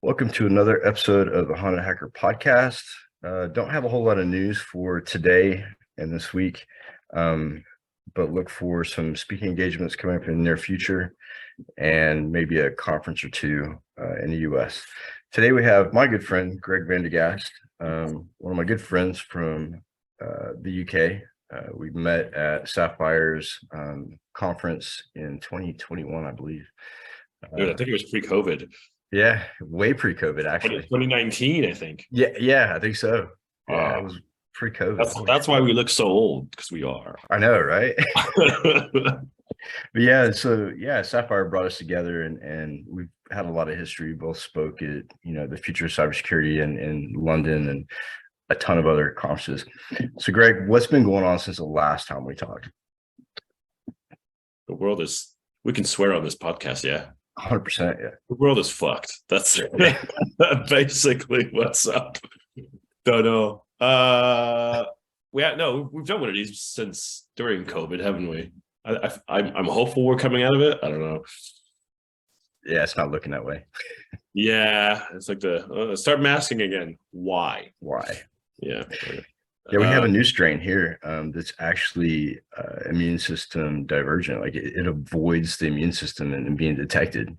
Welcome to another episode of the Haunted Hacker Podcast. Don't have a whole lot of news for today and this week, but look for some speaking engagements coming up in the near future and maybe a conference or two in the U.S. Today we have my good friend, Greg Van de Gaast, one of my good friends from the U.K. We met at Sapphire's conference in 2021, I believe. Dude, I think it was pre-COVID. Yeah, way pre-COVID, actually. 2019, I think. Yeah, I think so. Yeah, it was pre-COVID. That's why we look so old, because we are. I know, right? But yeah, so yeah, Sapphire brought us together, and we've had a lot of history. Both spoke at the future of cybersecurity in London and a ton of other conferences. So, Greg, what's been going on since the last time we talked? The world is. We can swear on this podcast, yeah. 100%, yeah. The world is fucked. That's basically what's up. Don't know. We've done one of these since during COVID, haven't we? I'm hopeful we're coming out of it. I don't know. Yeah, it's not looking that way. Yeah, it's like start masking again. Why? Yeah. Yeah, we have a new strain here that's actually immune system divergent. Like it avoids the immune system and being detected.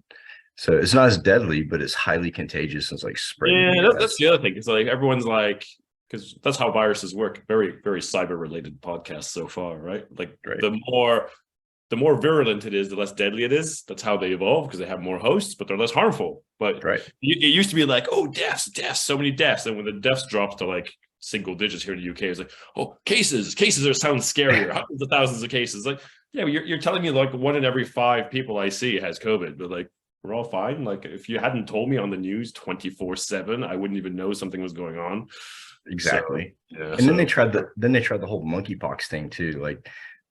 So it's not as deadly, but it's highly contagious and it's like spreading. Yeah, that's the other thing. It's like everyone's like, because that's how viruses work. Very, very cyber related podcast so far, right? Like the more virulent it is, the less deadly it is. That's how they evolve because they have more hosts, but they're less harmful. But it used to be like, oh, deaths, so many deaths. And when the deaths dropped to like single digits here in the UK, it's like, oh, cases sound scarier, hundreds of thousands of cases. Like, yeah, you're telling me like 1 in every 5 people I see has COVID, but like we're all fine. Like if you hadn't told me on the news 24/7, I wouldn't even know something was going on. Exactly. So, yeah, and then they tried the whole monkeypox thing too. Like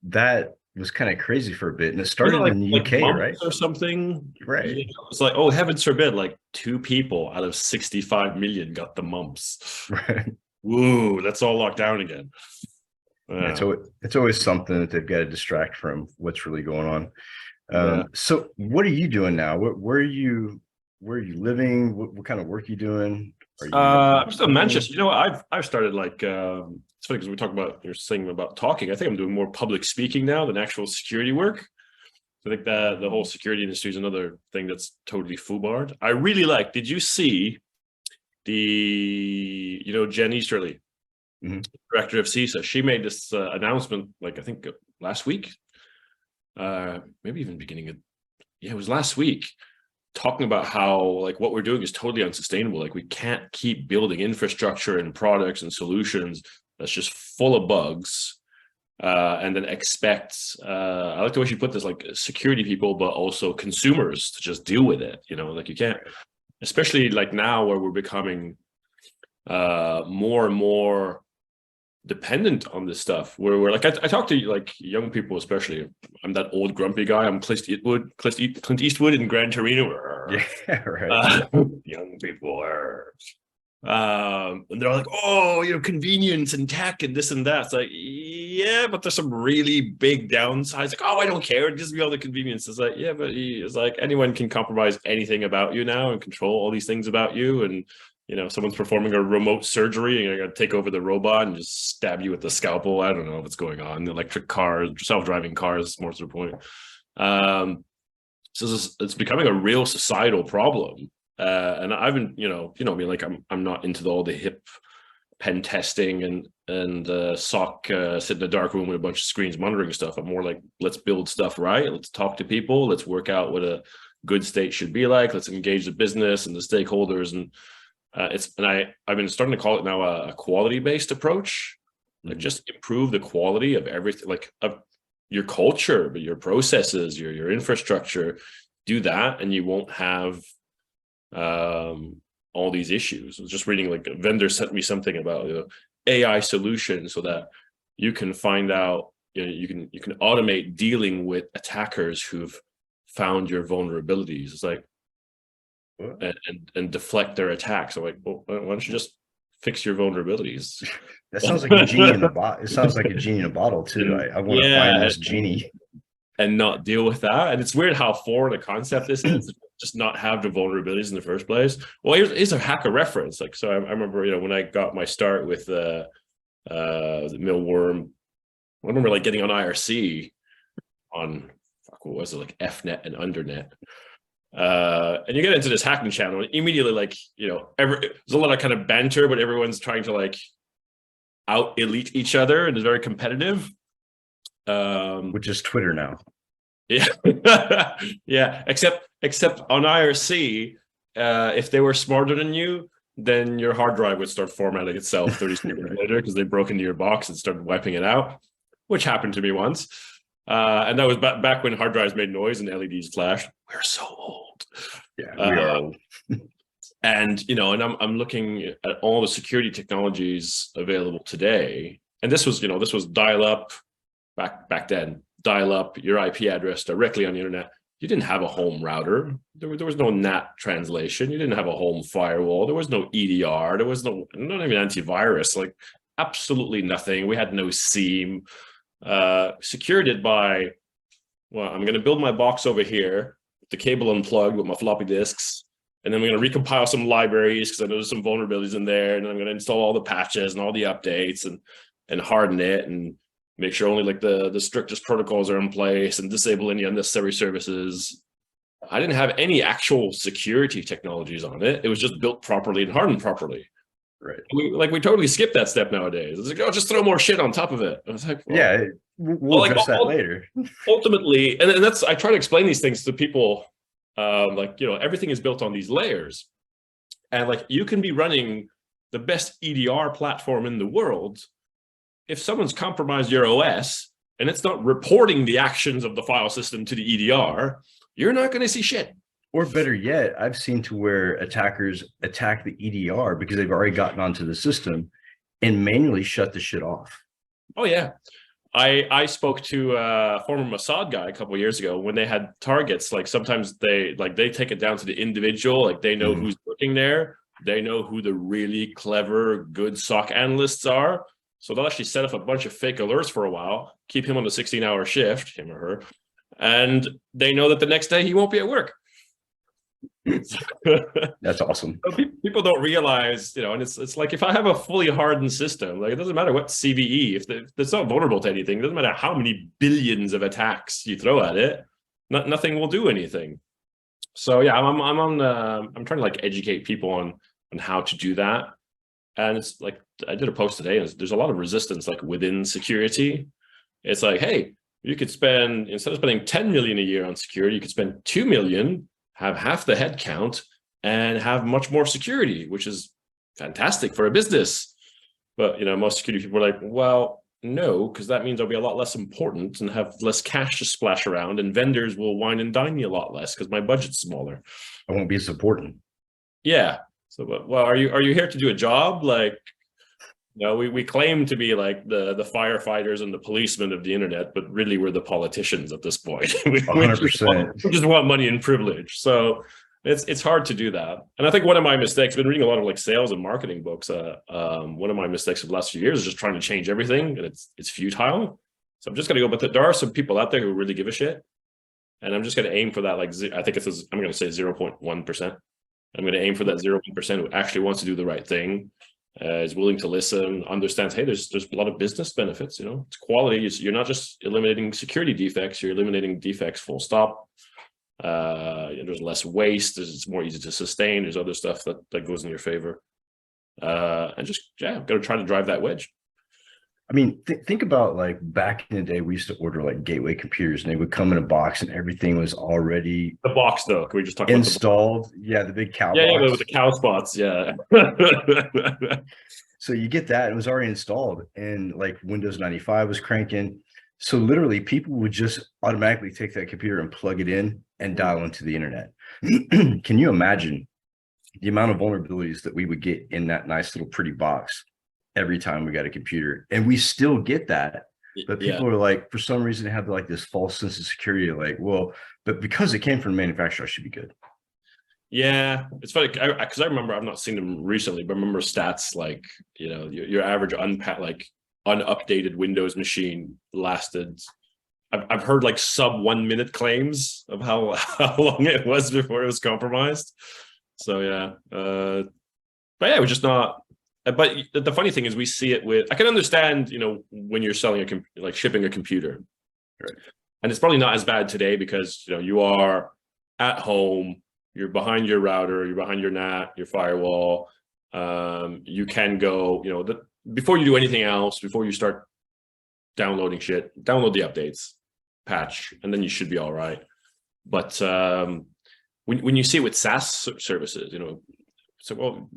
that was kind of crazy for a bit, and it started in the UK, right? Or something, right? It's like, oh, heavens forbid, like 2 people out of 65 million got the mumps. Right. Woo, let's all lock down again. Yeah, it's always something that they've got to distract from what's really going on. So what are you doing now? Where are you living? What kind of work are you doing? I'm still in Manchester. You know what? I've started like it's funny because we talk about, you're saying about talking. I think I'm doing more public speaking now than actual security work. I think that the whole security industry is another thing that's totally foobarred. I really like. Did you see Jen Easterly, director of CISA? She made this announcement, like I think last week, maybe even it was last week, talking about how like what we're doing is totally unsustainable. Like we can't keep building infrastructure and products and solutions that's just full of bugs, and then expect, I like the way she put this, like security people, but also consumers to just deal with it. Like you can't, especially like now where we're becoming more and more dependent on this stuff, where we're like, I talk to like young people, especially. I'm that old grumpy guy. I'm Clint Eastwood in Gran Torino. Yeah, right. Young people are, and they're like, oh, convenience and tech and this and that. It's like, yeah, but there's some really big downsides. Like, oh, I don't care. Just be all the convenience. It's like, yeah, but it's like anyone can compromise anything about you now and control all these things about you. And someone's performing a remote surgery and I got to take over the robot and just stab you with the scalpel. I don't know what's going on. The electric cars, self-driving cars, more to the point. So it's becoming a real societal problem. And I've been, like I'm not into all the hip pen testing and SOC sit in a dark room with a bunch of screens monitoring stuff. I'm more like, let's build stuff right. Let's talk to people. Let's work out what a good state should be like. Let's engage the business and the stakeholders. And I've been starting to call it now a quality-based approach. Like just improve the quality of everything, like of your culture, but your processes, your infrastructure. Do that, and you won't have all these issues. I was just reading, like a vendor sent me something about AI solutions so that you can find out, you can automate dealing with attackers who've found your vulnerabilities. It's like, and deflect their attacks. I'm like, well, why don't you just fix your vulnerabilities? That sounds like a genie in a bottle. It sounds like a genie in a bottle too. I want to find this genie and not deal with that. And it's weird how foreign a concept this is. just not have the vulnerabilities in the first place. Well, here's a hacker reference. Like, so I remember, when I got my start with the Millworm, I remember like getting on IRC on, what was it, like FNet and Undernet. And you get into this hacking channel, and immediately, like, there's a lot of kind of banter, but everyone's trying to like out elite each other, and it's very competitive. Which is Twitter now. Yeah. Yeah. Except on IRC, if they were smarter than you, then your hard drive would start formatting itself 30 seconds later because they broke into your box and started wiping it out, which happened to me once. And that was back when hard drives made noise and LEDs flashed. We're so old. Yeah, we are old. And I'm looking at all the security technologies available today. And this was dial-up back then. Dial up your IP address directly on the internet. You didn't have a home router. There was no NAT translation. You didn't have a home firewall. There was no EDR. There was not even antivirus. Like, absolutely nothing. We had no SIEM. Secured it by, well, I'm going to build my box over here, with the cable unplugged with my floppy disks, and then we're going to recompile some libraries because I know there's some vulnerabilities in there, and I'm going to install all the patches and all the updates and harden it and make sure only like the strictest protocols are in place and disable any unnecessary services. I didn't have any actual security technologies on it. It was just built properly and hardened properly. Right. We totally skip that step nowadays. It's like, oh, just throw more shit on top of it. I was like, well, yeah, we'll address that later. Ultimately, and that's, I try to explain these things to people. Everything is built on these layers, and like, you can be running the best EDR platform in the world. If someone's compromised your OS and it's not reporting the actions of the file system to the EDR, you're not going to see shit. Or better yet, I've seen to where attackers attack the EDR because they've already gotten onto the system and manually shut the shit off. Oh yeah. I spoke to a former Mossad guy a couple of years ago when they had targets. Like, sometimes they take it down to the individual. Like, they know who's working there. They know who the really clever, good SOC analysts are. So they'll actually set up a bunch of fake alerts for a while, keep him on the 16-hour shift, him or her, and they know that the next day he won't be at work. That's awesome. People don't realize, and it's like, if I have a fully hardened system, like, it doesn't matter what CVE, if it's not vulnerable to anything, it doesn't matter how many billions of attacks you throw at it, nothing will do anything. So yeah, I'm trying to like educate people on how to do that. And it's like, I did a post today, and there's a lot of resistance, like, within security. It's like, hey, you could spend, instead of spending 10 million a year on security, you could spend 2 million, have half the head count, and have much more security, which is fantastic for a business. But, most security people are like, well, no, because that means I'll be a lot less important and have less cash to splash around, and vendors will wine and dine me a lot less because my budget's smaller. I won't be as important. Yeah. So, well, are you here to do a job? Like, we claim to be like the firefighters and the policemen of the internet, but really we're the politicians at this point. 100%. We just want money and privilege. So it's hard to do that. And I think one of my mistakes, I've been reading a lot of like sales and marketing books. One of my mistakes of the last few years is just trying to change everything, and it's futile. So I'm just going to go, but there are some people out there who really give a shit. And I'm just going to aim for that. Like, I think I'm going to say 0.1%. I'm going to aim for that 0.1% who actually wants to do the right thing, is willing to listen, understands, hey, there's a lot of business benefits, it's quality. You're not just eliminating security defects, you're eliminating defects full stop. There's less waste, it's more easy to sustain, there's other stuff that goes in your favor. And just, I'm going to try to drive that wedge. I mean, think about like back in the day, we used to order like gateway computers, and they would come in a box, and everything was already the box though. Can we just talk installed? About yeah, the big cow box. Yeah, with the cow spots. Yeah. So you get that, it was already installed, and like Windows 95 was cranking. So literally, people would just automatically take that computer and plug it in and dial into the internet. Can you imagine the amount of vulnerabilities that we would get in that nice little pretty box every time we got a computer? And we still get that, but people are like, for some reason, they have like this false sense of security, like, well, but because it came from the manufacturer, I should be good. Yeah, it's funny because I remember, I've not seen them recently, but I remember stats like, your average unupdated Windows machine lasted I've heard like sub 1 minute claims of how how long it was before it was compromised. So yeah, but yeah, it was just not. But the funny thing is, we see it with. I can understand, when you're selling like shipping a computer, Right. and it's probably not as bad today because you are at home, you're behind your router, you're behind your NAT, your firewall. You can go, before you do anything else, before you start downloading shit, download the updates, patch, and then you should be all right. But when you see it with SaaS services, so well,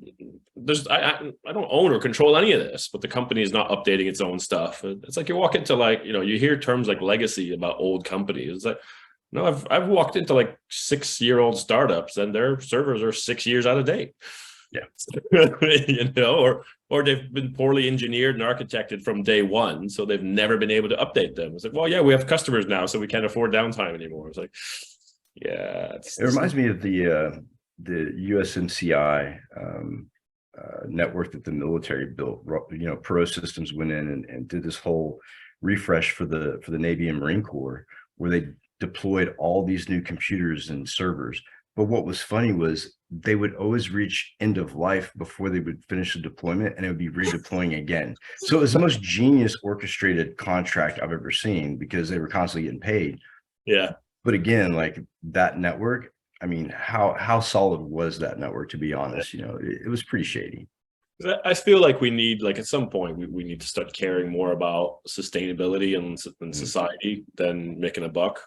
I don't own or control any of this, but the company is not updating its own stuff. It's like you walk into you hear terms like legacy about old companies. It's like, no, I've walked into like 6-year-old startups and their servers are 6 years out of date. Yeah. Or they've been poorly engineered and architected from day one, so they've never been able to update them. It's like, well, yeah, we have customers now, so we can't afford downtime anymore. It's like, yeah, it reminds me of the USMCI network that the military built. Pro Systems went in and did this whole refresh for the Navy and Marine Corps, where they deployed all these new computers and servers. But what was funny was they would always reach end of life before they would finish the deployment, and it would be redeploying again. So it was the most genius orchestrated contract I've ever seen, because they were constantly getting paid. Yeah. But again, like that network, I mean, how solid was that network, to be honest? It was pretty shady. I feel like we need, like, at some point, we need to start caring more about sustainability and society than making a buck,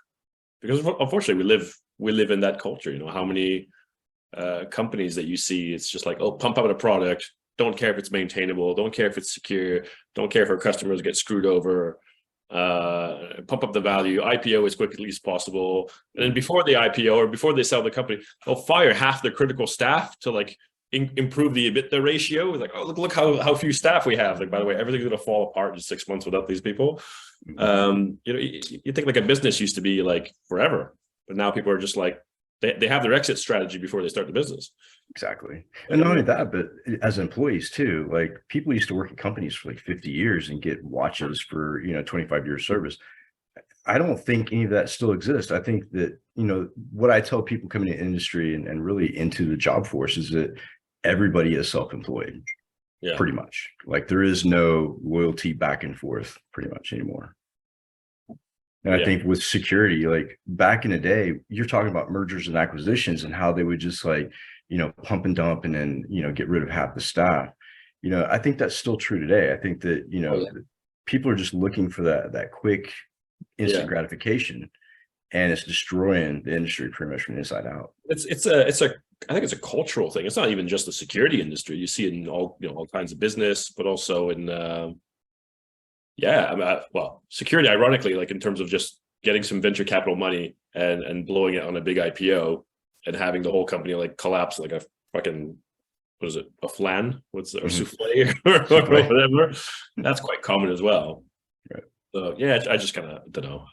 because unfortunately we live in that culture. How many companies that you see, it's just like, oh, pump out a product, don't care if it's maintainable, don't care if it's secure, don't care if our customers get screwed over, pump up the value, IPO as quickly as possible, and then before the IPO or before they sell the company, they'll fire half the critical staff to like improve the EBITDA ratio. It's like, oh, look how few staff we have. Like, by the way, everything's gonna fall apart in 6 months without these people. You think like a business used to be like forever, but now people are just like, they have their exit strategy before they start the business. Exactly. And not only that, but as employees too, like people used to work at companies for like 50 years and get watches for 25 years service. I don't think any of that still exists. I think that, what I tell people coming to industry and really into the job force is that everybody is self-employed. Yeah. Pretty much. Like there is no loyalty back and forth pretty much anymore. And I think with security, like back in the day, you're talking about mergers and acquisitions and how they would just like, pump and dump and then, get rid of half the staff. I think that's still true today. I think that, people are just looking for that quick, instant gratification, and it's destroying the industry pretty much from the inside out. I think it's a cultural thing. It's not even just the security industry. You see it in all kinds of business, but also in security, ironically, like in terms of just getting some venture capital money and blowing it on a big IPO and having the whole company like collapse like a fucking, what is it, a flan? What's it, or souffle or whatever? That's quite common as well. Right. So yeah, I just kind of don't know.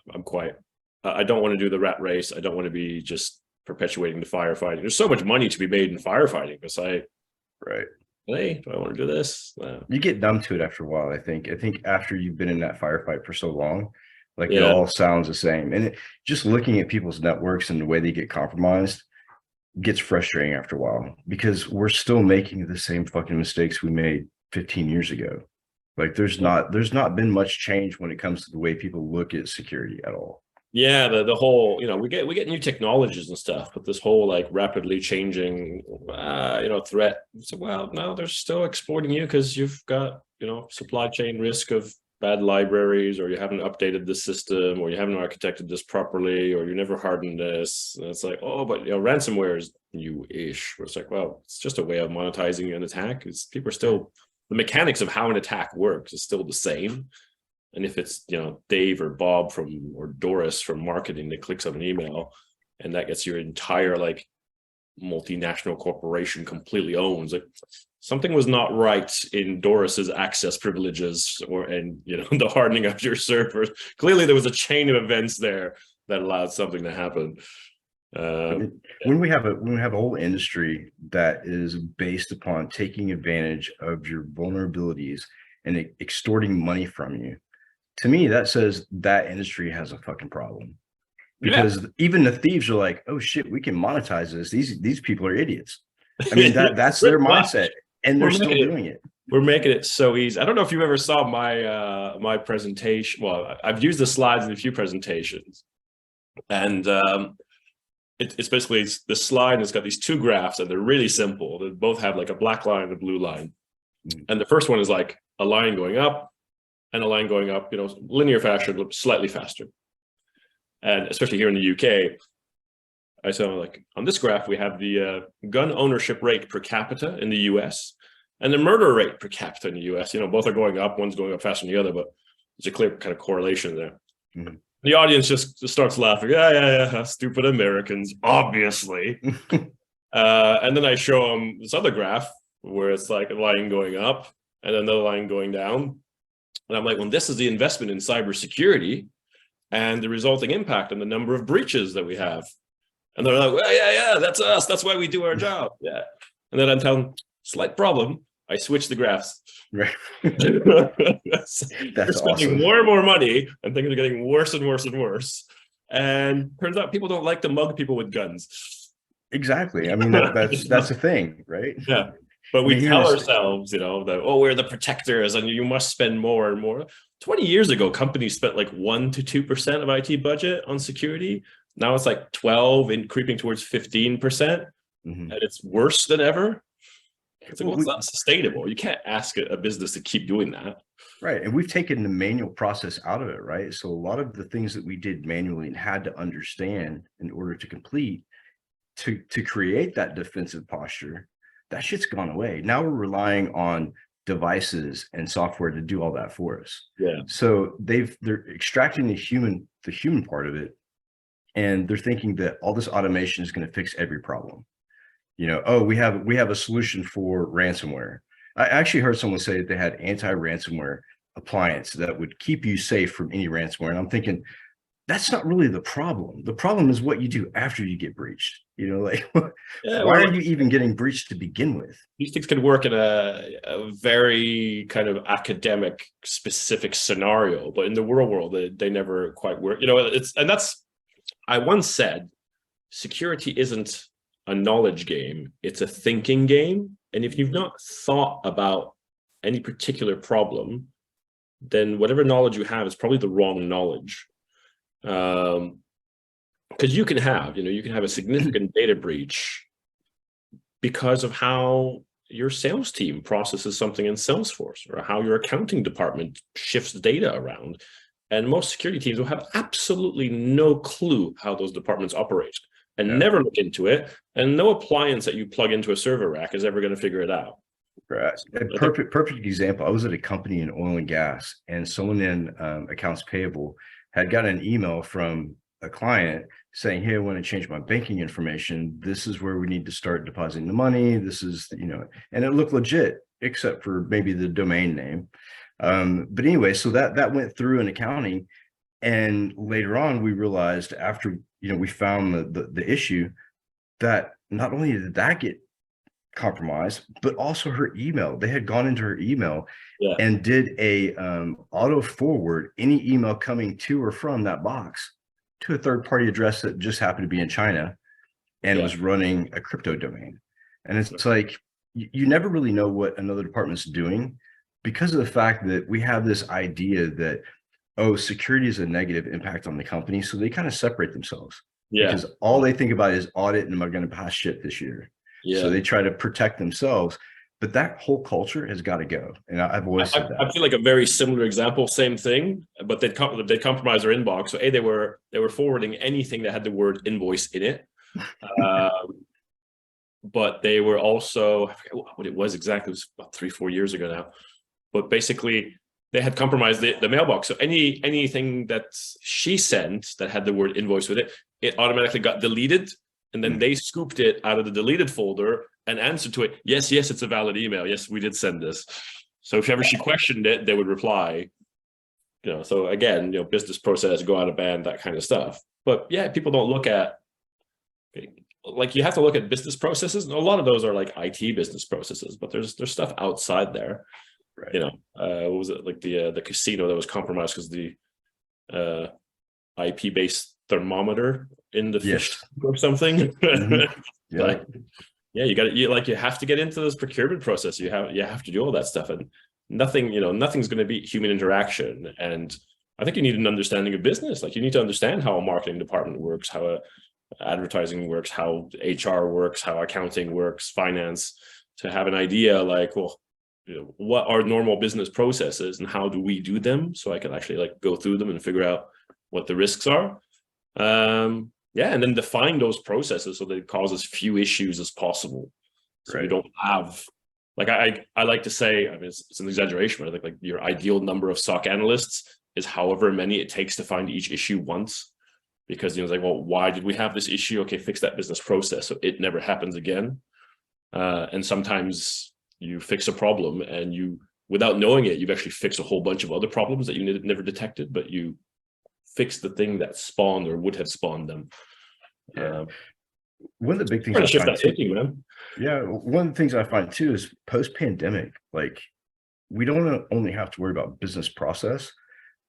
I don't want to do the rat race. I don't want to be just perpetuating the firefighting. There's so much money to be made in firefighting. Because right. Hey, do I want to do this? You get numb to it after a while. I think after you've been in that firefight for so long, like it all sounds the same. And just looking at people's networks and the way they get compromised gets frustrating after a while, because we're still making the same fucking mistakes we made 15 years ago. Like there's not been much change when it comes to the way people look at security at all. Yeah, the whole, we get new technologies and stuff, but this whole like rapidly changing threat. So, well, no, they're still exploiting you because you've got supply chain risk of bad libraries, or you haven't updated the system, or you haven't architected this properly, or you never hardened this. And it's like, oh, but ransomware is new-ish. It's like, well, it's just a way of monetizing an attack. People are still, the mechanics of how an attack works is still the same. And if it's, Dave or Bob or Doris from marketing that clicks on an email and that gets your entire like multinational corporation completely owns, like something was not right in Doris's access privileges the hardening of your servers. Clearly there was a chain of events there that allowed something to happen. When we have a whole industry that is based upon taking advantage of your vulnerabilities and extorting money from you, to me, that says that industry has a fucking problem. Yeah. Because even the thieves are like, oh shit, we can monetize this. These people are idiots. I mean, that's their mindset, and they're still doing it. We're making it so easy. I don't know if you ever saw my my presentation. Well, I've used the slides in a few presentations, and it's basically the slide has got these two graphs, and they're really simple. They both have like a black line and a blue line, and the first one is like a line going up and a line going up, linear fashion, slightly faster. And especially here in the UK, I saw like on this graph, we have the gun ownership rate per capita in the US and the murder rate per capita in the US. Both are going up. One's going up faster than the other, but there's a clear kind of correlation there. Mm-hmm. The audience just starts laughing. Yeah, stupid Americans, obviously. And then I show them this other graph where it's like a line going up and another line going down. And I'm like, well, this is the investment in cybersecurity and the resulting impact on the number of breaches that we have. And they're like, well, yeah, that's us. That's why we do our job. Yeah. And then I'm telling them, slight problem. I switch the graphs. Right. That's spending awesome. more and more money, and things are getting worse and worse and worse. And turns out people don't like to mug people with guns. Exactly. I mean, that's a thing, right? Yeah. But we tell ourselves, that, oh, we're the protectors and you must spend more and more. 20 years ago, companies spent like 1 to 2% of IT budget on security. Now it's like 12 and creeping towards 15%. Mm-hmm. And it's worse than ever. It's like, well, it's not sustainable. You can't ask a business to keep doing that. Right. And we've taken the manual process out of it, right? So a lot of the things that we did manually and had to understand in order to complete, to create that defensive posture, that shit's gone away. Now we're relying on devices and software to do all that for us. Yeah. So they're extracting the human part of it, and they're thinking that all this automation is going to fix every problem. Oh, we have a solution for ransomware. I actually heard someone say that they had anti-ransomware appliance that would keep you safe from any ransomware. And I'm thinking, that's not really the problem. The problem is what you do after you get breached. Why are you even getting breached to begin with? These things can work in a very kind of academic specific scenario, but in the real world, they never quite work. I once said, security isn't a knowledge game, it's a thinking game. And if you've not thought about any particular problem, then whatever knowledge you have is probably the wrong knowledge. Because you can have a significant data breach because of how your sales team processes something in Salesforce, or how your accounting department shifts data around. And most security teams will have absolutely no clue how those departments operate and never look into it. And no appliance that you plug into a server rack is ever going to figure it out. Right. A perfect example. I was at a company in oil and gas, and someone in accounts payable had got an email from a client saying, hey, I want to change my banking information. This is where we need to start depositing the money. This is, and it looked legit, except for maybe the domain name. But anyway, so that went through in accounting. And later on, we realized after, we found the issue, that not only did that get compromised, but also her email. They had gone into her email and did a auto forward any email coming to or from that box to a third-party address that just happened to be in China and was running a crypto domain. And it's like, you never really know what another department's doing, because of the fact that we have this idea that, oh, security is a negative impact on the company. So they kind of separate themselves. Yeah. Because all they think about is audit and am I going to pass shit this year? Yeah. So they try to protect themselves. But that whole culture has got to go. And I've always said that. I feel like a very similar example, same thing, but they'd compromise their inbox. So they were forwarding anything that had the word invoice in it. But they were also, I forget what it was exactly, it was about 3-4 years ago now. But basically, they had compromised the mailbox. So anything that she sent that had the word invoice with it, it automatically got deleted. And then they scooped it out of the deleted folder and answered to it, yes, it's a valid email. Yes, we did send this. So if ever she questioned it, they would reply. So again, business process, go out of band, that kind of stuff. But yeah, people don't look at, like, you have to look at business processes. And a lot of those are like IT business processes, but there's stuff outside there. Right. You know, what was it, like the casino that was compromised because the IP-based thermometer in the fish Yes. or something. Yeah. Like, yeah, you have to get into this procurement process. You have to do all that stuff, and nothing's going to beat human interaction. And I think you need an understanding of business. Like, you need to understand how a marketing department works, how advertising works, how HR works, how accounting works, finance, to have an idea like, well, what are normal business processes and how do we do them, so I can actually like go through them and figure out what the risks are. Yeah, and then define those processes so that it causes few issues as possible. So you don't have, like, I like to say, I mean, it's an exaggeration, but I think like your ideal number of SOC analysts is however many it takes to find each issue once. Because, it's like, well, why did we have this issue? Okay, fix that business process so it never happens again. And sometimes you fix a problem and you, without knowing it, you've actually fixed a whole bunch of other problems that you never detected, but you fix the thing that spawned or would have spawned them. Yeah. One of the big things I find too, man. Yeah, one of the things I find too is post-pandemic, like, we don't only have to worry about business process,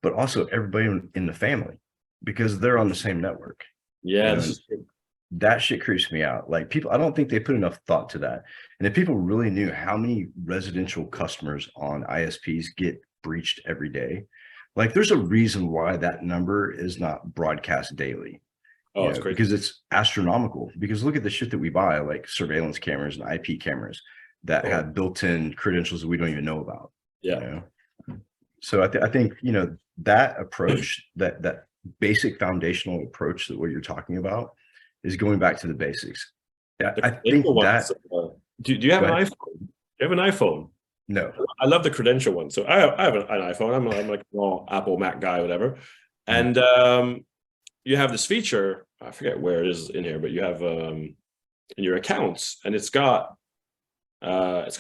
but also everybody in the family, because they're on the same network. Yeah, this is true. That shit creeps me out. Like, people, I don't think they put enough thought to that. And if people really knew how many residential customers on ISPs get breached every day, like, there's a reason why that number is not broadcast daily. Oh, it's crazy. Because it's astronomical. Because look at the shit that we buy, like surveillance cameras and IP cameras that have built-in credentials that we don't even know about. Yeah. So I think, that approach, that basic foundational approach, that what you're talking about, is going back to the basics. Yeah, I think that. Do you have an iPhone? Do you have an iPhone? No. I love the credential one. So I have an iPhone. I'm like an all Apple Mac guy, whatever. And you have this feature, I forget where it is in here, but you have in your accounts, and it's got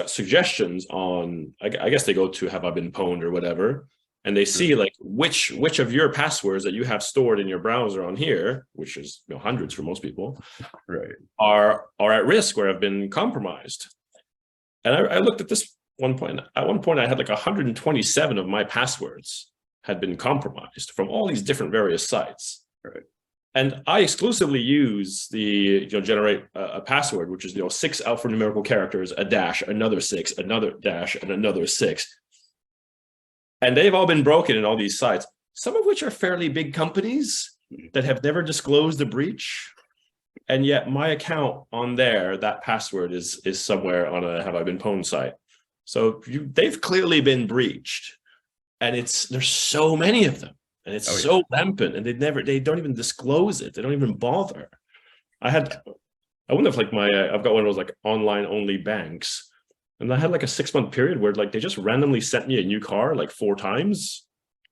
suggestions on, I guess they go to have I been pwned or whatever, and they see like which of your passwords that you have stored in your browser on here, which is hundreds for most people, right, are at risk or have been compromised. And I looked at this one point. At one point, I had like 127 of my passwords had been compromised from all these different various sites. Right. And I exclusively use the generate a password, which is 6 alphanumerical characters, a dash, another 6, another dash, and another 6. And they've all been broken in all these sites, some of which are fairly big companies that have never disclosed a breach. And yet my account on there, that password is somewhere on a have I been pwned site. So they've clearly been breached. And there's so many of them. And it's so rampant, and they don't even disclose it. They don't even bother. I wonder if like I've got one of those like online only banks, and I had like a 6-month period where like they just randomly sent me a new car like 4 times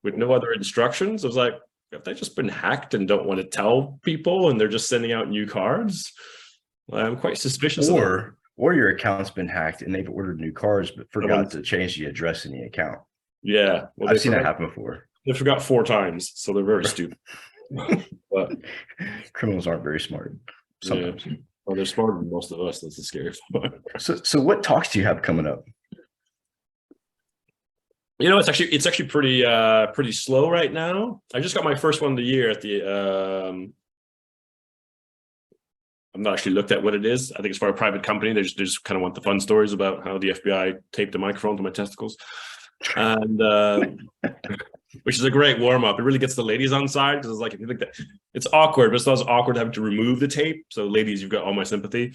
with no other instructions. I was like, have they just been hacked and don't want to tell people, and they're just sending out new cards? I'm quite suspicious. Or your account's been hacked and they've ordered new cards but forgot to change the address in the account. Yeah, well, I've seen that happen before. They forgot 4 times, so they're very stupid. But criminals aren't very smart sometimes. Yeah. Well, they're smarter than most of us. That's the scary part. So what talks do you have coming up? It's actually pretty slow right now. I just got my first one of the year at the. I'm not actually looked at what it is. I think it's for a private company. They just kind of want the fun stories about how the FBI taped a microphone to my testicles, and. Which is a great warm up. It really gets the ladies on side, because it's like, if you think that it's awkward, but it's not as awkward having to remove the tape. So ladies, you've got all my sympathy.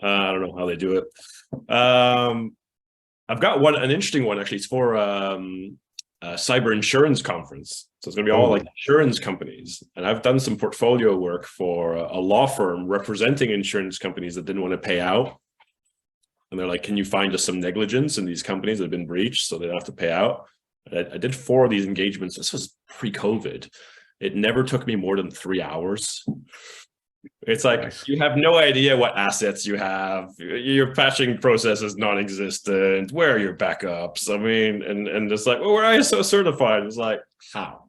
I don't know how they do it. I've got an interesting one actually. It's for a cyber insurance conference. So it's going to be all like insurance companies. And I've done some portfolio work for a law firm representing insurance companies that didn't want to pay out. And they're like, can you find us some negligence in these companies that have been breached so they don't have to pay out? I did 4 of these engagements. This was pre-COVID. It never took me more than 3 hours. It's like, nice. You have no idea what assets you have. Your patching process is non-existent. Where are your backups? I mean, and it's like, well, we're ISO certified. It's like, how?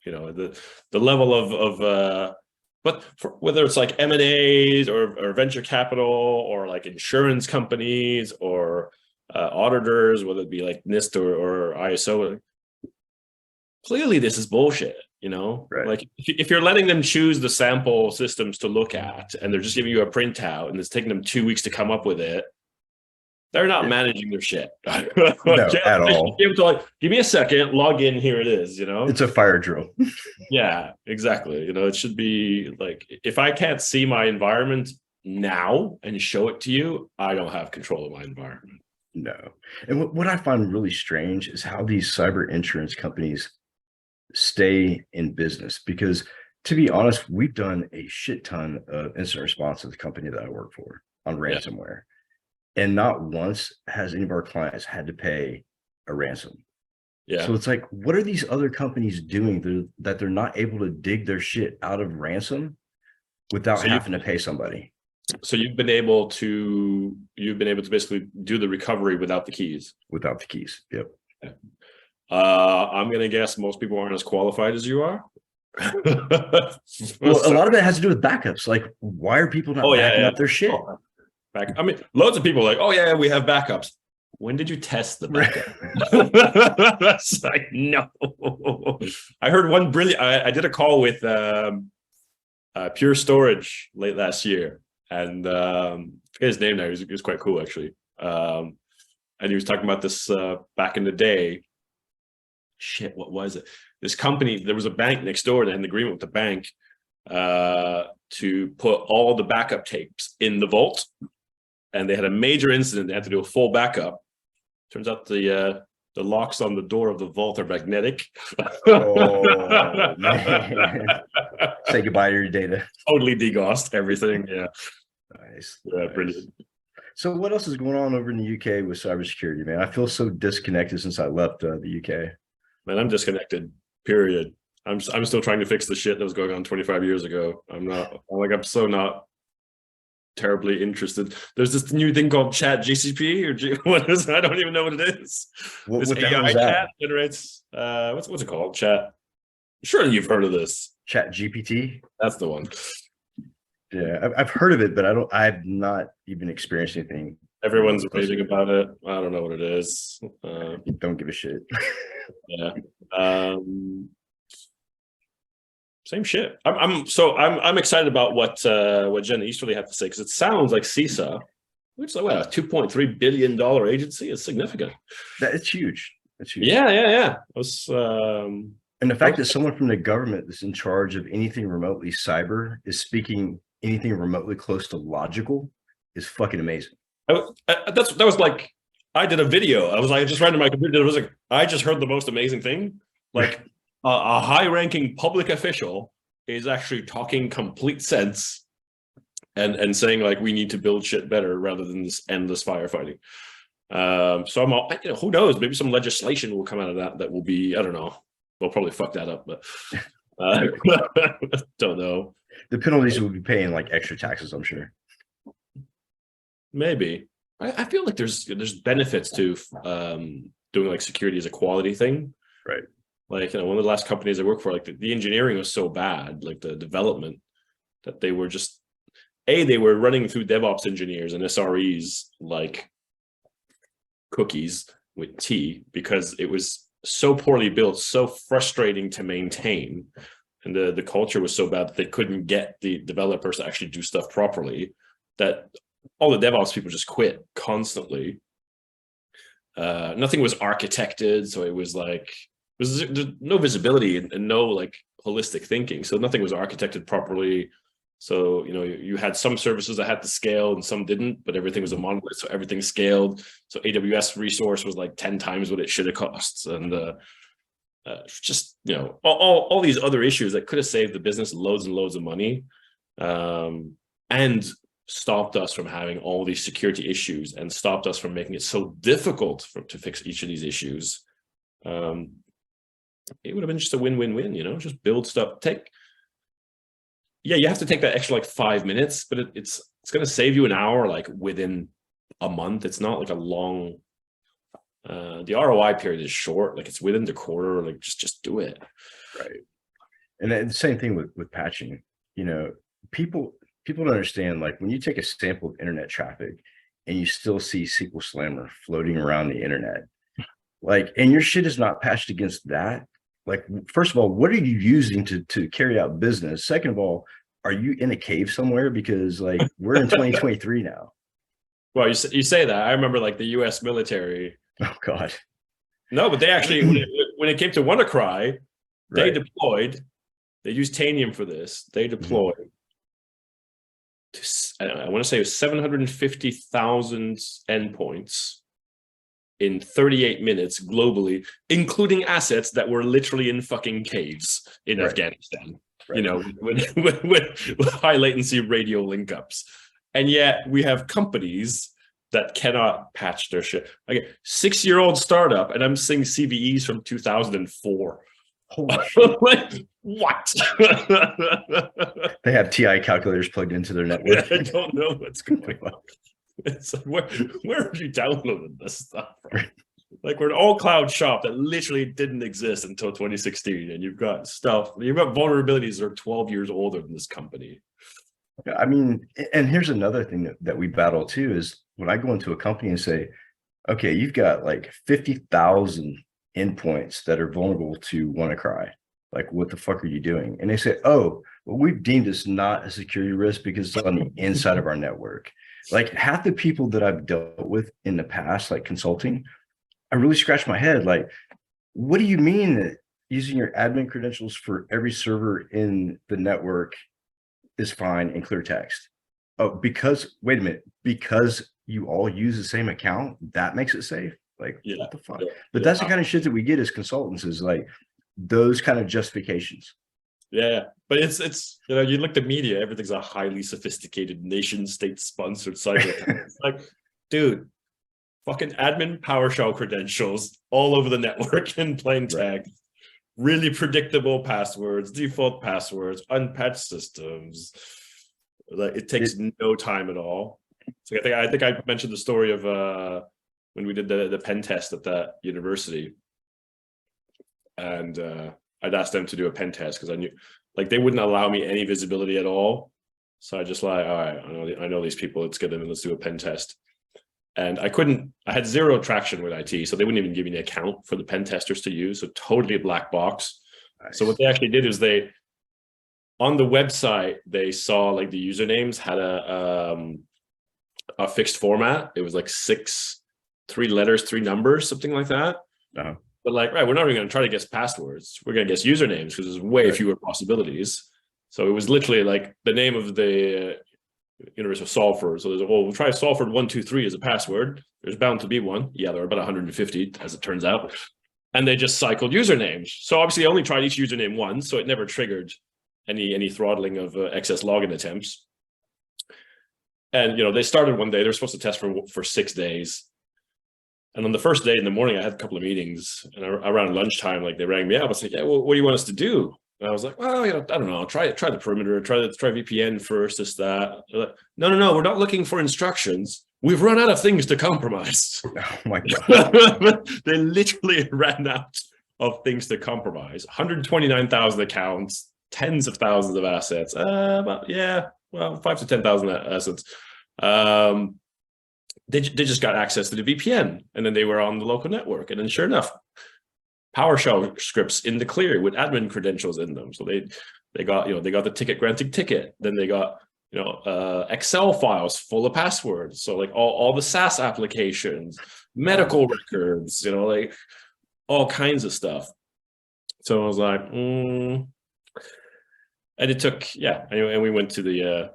The level of but whether it's like M&As or venture capital or like insurance companies or auditors, whether it be like NIST or ISO. Clearly, this is bullshit. Right. Like if you're letting them choose the sample systems to look at, and they're just giving you a printout, and it's taking them 2 weeks to come up with it, they're not managing their shit. No, at all. Be able to, like, give me a second, log in, here it is. It's a fire drill. Yeah, exactly. It should be like, if I can't see my environment now and show it to you, I don't have control of my environment. No. And what I find really strange is how these cyber insurance companies stay in business, because to be honest, we've done a shit ton of incident response at the company that I work for on ransomware. And not once has any of our clients had to pay a ransom. Yeah. So it's like, what are these other companies doing that they're not able to dig their shit out of ransom without having to pay somebody? So you've been able to basically do the recovery without the keys. Without the keys. Yep. Yeah. I'm gonna guess most people aren't as qualified as you are. Well, a lot of it has to do with backups. Like, why are people not backing up their shit? I mean, loads of people are like, oh yeah, we have backups. When did you test the backup? That's like, no. I heard one brilliant. I did a call with Pure Storage late last year, and his name now, he was quite cool actually. And he was talking about this back in the day. Shit, what was it? This company, there was a bank next door that had an agreement with the bank to put all the backup tapes in the vault, and they had a major incident. They had to do a full backup. Turns out the locks on the door of the vault are magnetic. Oh, man. Say goodbye to your data. Totally degaussed everything. Yeah. Nice. Yeah, nice. brilliant. So what else is going on over in the UK with cybersecurity, man? I feel so disconnected since I left the UK. Man, I'm disconnected, period. I'm still trying to fix the shit that was going on 25 years ago. I'm so not terribly interested. There's this new thing called Chat GCP what is it? I don't even know what it is. What this the hell AI is that? chat generates what's it called? Chat. Surely you've heard of this. Chat GPT? That's the one. Yeah, I've heard of it, but I've not even experienced anything. Everyone's raving about it. I don't know what it is. Don't give a shit. Yeah. Same shit. I'm excited about what Jen Easterly had to say, because it sounds like CISA, which is like a $2.3 billion agency, is significant. It's huge. It's huge. Yeah. And the fact that someone from the government that's in charge of anything remotely cyber is speaking anything remotely close to logical is fucking amazing. That was like, I did a video. I just ran to my computer. It was like, I just heard the most amazing thing. Like a high-ranking public official is actually talking complete sense and saying like, we need to build shit better rather than this endless firefighting. So I'm all, who knows? Maybe some legislation will come out of that will be, I don't know. We'll probably fuck that up, but don't know. The penalties will be paying like extra taxes, I'm sure. Maybe. I feel like there's benefits to doing like security as a quality thing. Right. Like, one of the last companies I worked for, like the engineering was so bad, like the development, that they were just, they were running through DevOps engineers and SREs like cookies with tea, because it was so poorly built, so frustrating to maintain. And the culture was so bad that they couldn't get the developers to actually do stuff properly, that all the DevOps people just quit constantly. Nothing was architected. So it was like, there's no visibility and no like holistic thinking. So nothing was architected properly. So, you had some services that had to scale and some didn't, but everything was a monolith. So everything scaled. So AWS resource was like 10 times what it should have cost. And just, all these other issues that could have saved the business loads and loads of money, and stopped us from having all these security issues, and stopped us from making it so difficult to fix each of these issues. It would have been just a win-win-win, just build stuff. You have to take that extra like 5 minutes, but it's going to save you an hour, like within a month. It's not like a long, the ROI period is short, like it's within the quarter, like just do it. Right. And then the same thing with patching. People don't understand, like when you take a sample of internet traffic and you still see SQL Slammer floating around the internet. Like, and your shit is not patched against that. Like, first of all, what are you using to carry out business? Second of all, are you in a cave somewhere? Because like we're in 2023 now. Well, you say that. I remember like the U.S. military. Oh God. No, but they actually when it came to WannaCry, they Right. deployed. They used Tanium for this. They deployed. I want to say it was 750,000 endpoints in 38 minutes globally, including assets that were literally in fucking caves in Afghanistan. Right. You know, with high latency radio link ups. And yet we have companies that cannot patch their shit. Like 6-year-old startup, and I'm seeing CVEs from 2004. Like, what? They have TI calculators plugged into their network. I don't know what's going on. It's like, where have you downloaded this stuff from? Like, we're an all cloud shop that literally didn't exist until 2016, and you've got vulnerabilities that are 12 years older than this company. I mean, and here's another thing that we battle too is when I go into a company and say, okay, you've got like 50,000 endpoints that are vulnerable to WannaCry. Like, what the fuck are you doing? And they say, oh, well, we've deemed this not a security risk because it's on the inside of our network. Like, half the people that I've dealt with in the past, like consulting, I really scratch my head. Like, what do you mean that using your admin credentials for every server in the network is fine in clear text? Oh, because, wait a minute, because you all use the same account, that makes it safe? Like, what the fuck? But that's the kind of shit that we get as consultants, is like those kind of justifications. Yeah, but it's you know, you look at media, everything's a highly sophisticated nation state sponsored cyber. It's like, dude, fucking admin PowerShell credentials all over the network in plain text, really predictable passwords, default passwords, unpatched systems. Like, it takes no time at all. So I think I mentioned the story of when we did the pen test at that university, and I'd asked them to do a pen test because I knew like they wouldn't allow me any visibility at all. So I just like, all right, I know these people, let's get them and let's do a pen test. And I had zero traction with IT, so they wouldn't even give me an account for the pen testers to use. So totally a black box. Nice. So what they actually did is on the website, they saw like the usernames had a fixed format. It was like 3 letters, 3 numbers, something like that. Uh-huh. But like, we're not even going to try to guess passwords. We're going to guess usernames because there's way fewer possibilities. So it was literally like the name of the universe of Salford. So there's we'll try Salford123 as a password. There's bound to be one. Yeah, there are about 150, as it turns out. And they just cycled usernames. So obviously, I only tried each username once, so it never triggered any throttling of excess login attempts. And you know, they started one day. They were supposed to test for 6 days. And on the first day in the morning, I had a couple of meetings, and around lunchtime, like they rang me up. I was like, "Yeah, well, what do you want us to do?" And I was like, "Well, you know, I don't know. Try the perimeter. Try VPN first. This that." Like, no. We're not looking for instructions. We've run out of things to compromise. Oh my God! They literally ran out of things to compromise. 129,000 accounts, tens of thousands of assets. 5 to 10,000 assets. They just got access to the VPN, and then they were on the local network. And then sure enough, PowerShell scripts in the clear with admin credentials in them. So they got the ticket granting ticket. Then they got Excel files full of passwords. So like all the SaaS applications, medical records, like all kinds of stuff. So I was like, and it took, and we went to the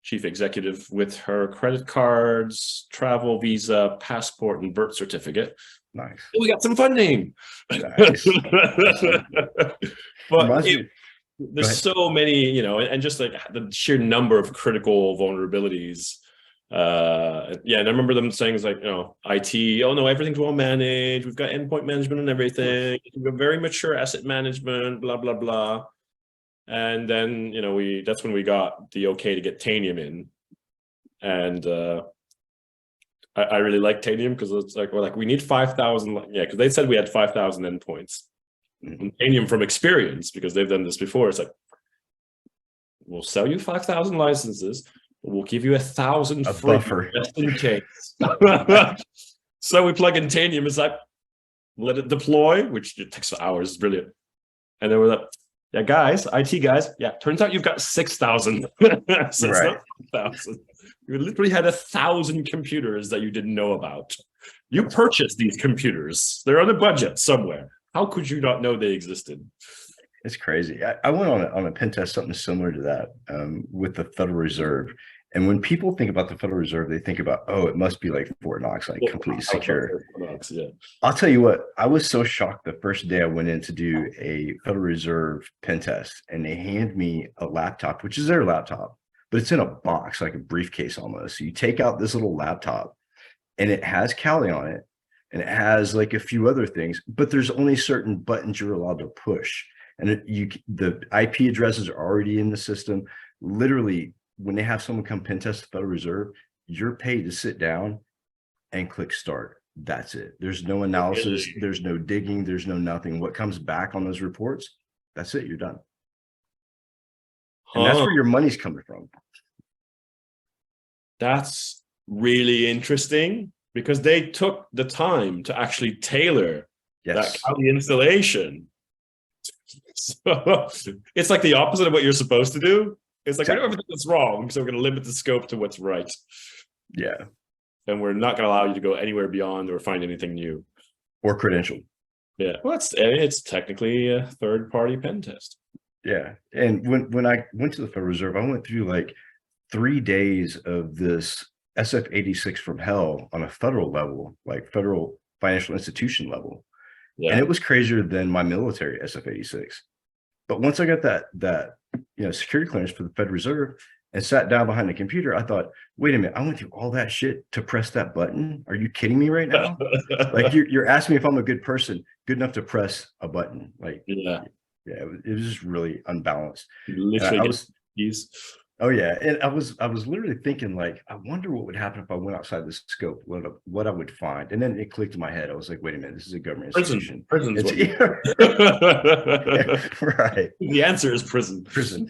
chief executive with her credit cards, travel visa, passport, and birth certificate. Nice. We got some funding. Nice. But there's so many, and just like the sheer number of critical vulnerabilities. And I remember them saying, like, IT, oh no, everything's well managed. We've got endpoint management and everything. We've got very mature asset management, blah, blah, blah. And then, that's when we got the okay to get Tanium in. And I really like Tanium because it's like, we need 5,000. Because they said we had 5,000 endpoints. And Tanium, from experience, because they've done this before, it's like, we'll sell you 5,000 licenses. We'll give you 1,000 A free buffer. just in case. So we plug in Tanium. It's like, let it deploy, which it takes hours. It's brilliant. And then we're like, yeah, guys, IT guys. Yeah, turns out you've got 6,000. So it's Right. not 1,000. You literally had 1,000 computers that you didn't know about. You purchased these computers. They're on a budget somewhere. How could you not know they existed? It's crazy. I went on a pen test, something similar to that, with the Federal Reserve. And when people think about the Federal Reserve, they think about, oh, it must be like Fort Knox, like completely secure. Yeah. I'll tell you what, I was so shocked the first day I went in to do a Federal Reserve pen test, and they hand me a laptop, which is their laptop, but it's in a box, like a briefcase almost. So you take out this little laptop, and it has Kali on it, and it has like a few other things, but there's only certain buttons you're allowed to push. And the IP addresses are already in the system. Literally, when they have someone come pen test the Federal Reserve, you're paid to sit down and click start. That's it. There's no analysis. There's no digging. There's no nothing. What comes back on those reports, that's it. You're done. And that's where your money's coming from. That's really interesting because they took the time to actually tailor that Kali installation. So it's like the opposite of what you're supposed to do. It's like, we know everything that's wrong, so we're going to limit the scope to what's right. Yeah. And we're not going to allow you to go anywhere beyond or find anything new. Or credential. Yeah. Well, it's technically a third-party pen test. Yeah. And when I went to the Federal Reserve, I went through like 3 days of this SF-86 from hell on a federal level, like federal financial institution level. Yeah. And it was crazier than my military SF-86. But once I got that security clearance for the Federal Reserve and sat down behind the computer, I thought, wait a minute, I went through all that shit to press that button. Are you kidding me right now? Like you're asking me if I'm a good person, good enough to press a button. Like, yeah, it was just really unbalanced. Oh yeah, and I was literally thinking, like, I wonder what would happen if I went outside the scope, what I would find. And then it clicked in my head. I was like, wait a minute, this is a government institution. Prison. Right. The answer is prison.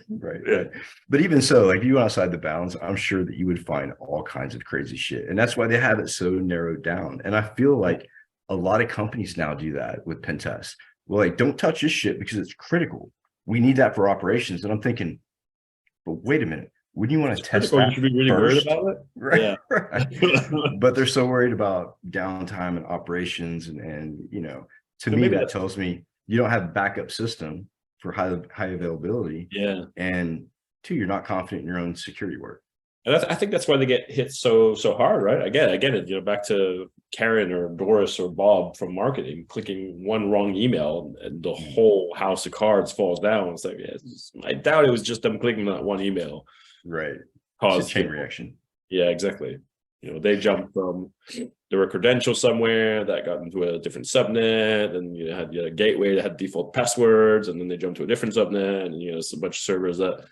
Right. Yeah. But even so, like, if you went outside the bounds, I'm sure that you would find all kinds of crazy shit. And that's why they have it so narrowed down. And I feel like a lot of companies now do that with pen tests. Well, like, don't touch this shit because it's critical. We need that for operations. And I'm thinking, but wait a minute, wouldn't you want to test that? You should be really worried about it. Right. Yeah. Right. But they're so worried about downtime and operations. And to me, that tells me you don't have a backup system for high availability. Yeah. And 2, you're not confident in your own security work. And I think that's why they get hit so hard, right? Again, back to Karen or Doris or Bob from marketing, clicking one wrong email and the whole house of cards falls down. It's like, I doubt it was just them clicking that one email. Right. Caused a chain reaction. Yeah, exactly. They jumped from, there were credentials somewhere that got into a different subnet, and you had a gateway that had default passwords, and then they jumped to a different subnet, and it's a bunch of servers that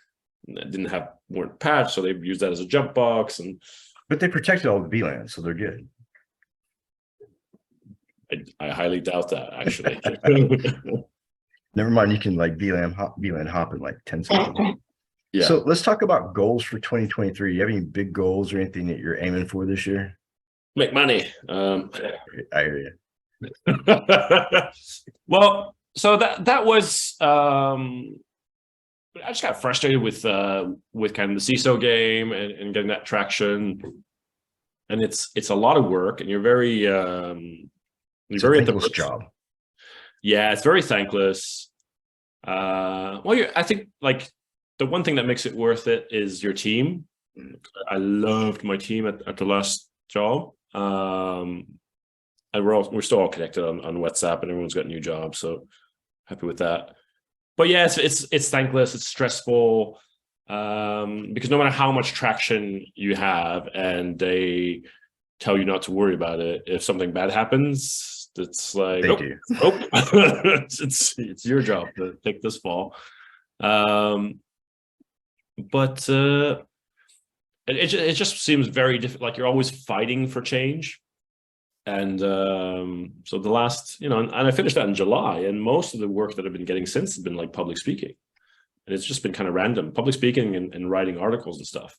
weren't patched, so they used that as a jump box. But they protected all the VLANs, so they're good. I highly doubt that, actually. Never mind, you can like VLAN hop in like 10 seconds. Yeah. So let's talk about goals for 2023. You have any big goals or anything that you're aiming for this year? Make money. I hear you. Well, so that was I just got frustrated with kind of the CISO game and getting that traction, and it's a lot of work, and you're very at the job. Yeah, it's very thankless. I think like the one thing that makes it worth it is your team. I loved my team at the last job, and we're still all connected on WhatsApp, and everyone's got new jobs, so happy with that. But yeah, it's thankless, it's stressful, because no matter how much traction you have and they tell you not to worry about it, if something bad happens, it's like, it's your job to take this fall. But it just seems very different. Like you're always fighting for change. And so the last, and I finished that in July, and most of the work that I've been getting since has been like public speaking, and it's just been kind of random public speaking and writing articles and stuff.